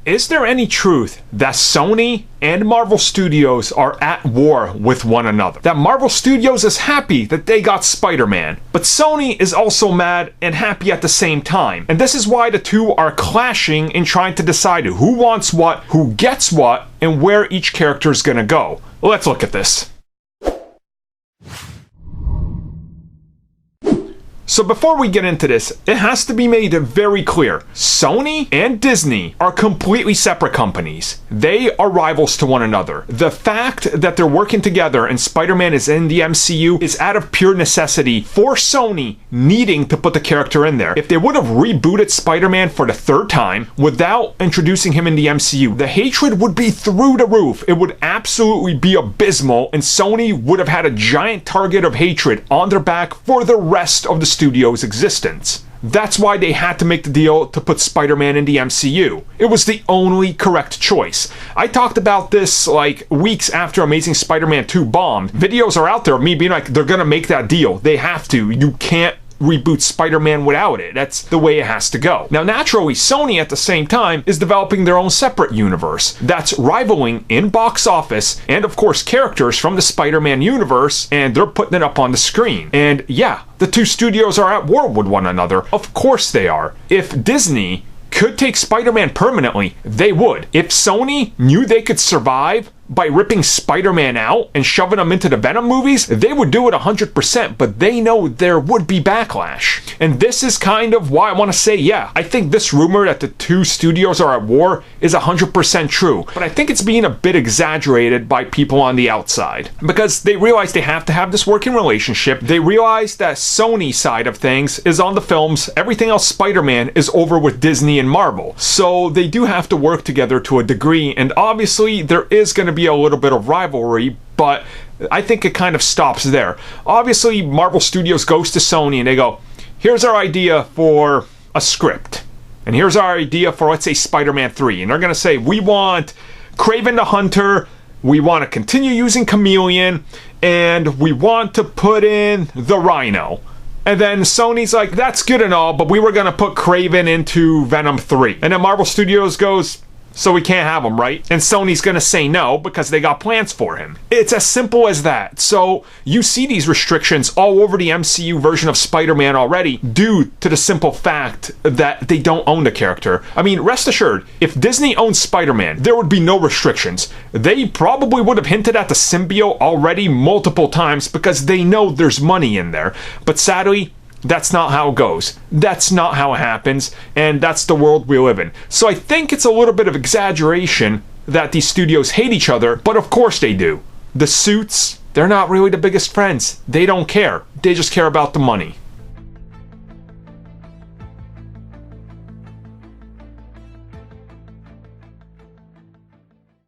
Is there any truth that Sony and Marvel Studios are at war with one another? That Marvel Studios is happy that they got Spider-Man, but Sony is also mad and happy at the same time. And this is why the two are clashing in trying to decide who wants what, who gets what, and where each character is gonna go. Let's look at this. So before we get into this, it has to be made very clear. Sony and Disney are completely separate companies. They are rivals to one another. The fact that they're working together and Spider-Man is in the MCU is out of pure necessity for Sony needing to put the character in there. If they would have rebooted Spider-Man for the third time without introducing him in the MCU, the hatred would be through the roof. It would absolutely be abysmal, and Sony would have had a giant target of hatred on their back for the rest of the studio's existence. That's why they had to make the deal to put Spider-Man in the MCU. It was the only correct choice. I talked about this like weeks after Amazing Spider-Man 2 bombed. Videos are out there of me being like, they're gonna make that deal. They have to. You can't reboot Spider-Man without it. That's the way it has to go. Now, naturally, Sony at the same time is developing their own separate universe that's rivaling in box office and, of course, characters from the Spider-Man universe, and they're putting it up on the screen. And yeah, the two studios are at war with one another. Of course they are. If Disney could take Spider-Man permanently, they would. If Sony knew they could survive by ripping Spider-Man out and shoving him into the Venom movies, they would do it 100%, but they know there would be backlash. And this is kind of why I want to say, yeah, I think this rumor that the two studios are at war is 100% true, but I think it's being a bit exaggerated by people on the outside, because they realize they have to have this working relationship. They realize that Sony's side of things is on the films, everything else Spider-Man is over with Disney and Marvel. So they do have to work together to a degree, and obviously there is going to be a little bit of rivalry, but I think it kind of stops there. Obviously, Marvel Studios goes to Sony and they go, here's our idea for a script, and here's our idea for, let's say, Spider-Man 3, and they're going to say, we want Kraven the Hunter, we want to continue using Chameleon, and we want to put in the Rhino. And then Sony's like, that's good and all, but we were going to put Kraven into Venom 3. And then Marvel Studios goes, so we can't have him, right? And Sony's gonna say no because they got plans for him. It's as simple as that. So you see these restrictions all over the MCU version of Spider-Man already due to the simple fact that they don't own the character. I mean, rest assured, if Disney owned Spider-Man, there would be no restrictions. They probably would have hinted at the symbiote already multiple times because they know there's money in there. But sadly, that's not how it goes. That's not how it happens, and that's the world we live in. So I think it's a little bit of exaggeration that these studios hate each other, but of course they do. The suits, they're not really the biggest friends. They don't care. They just care about the money.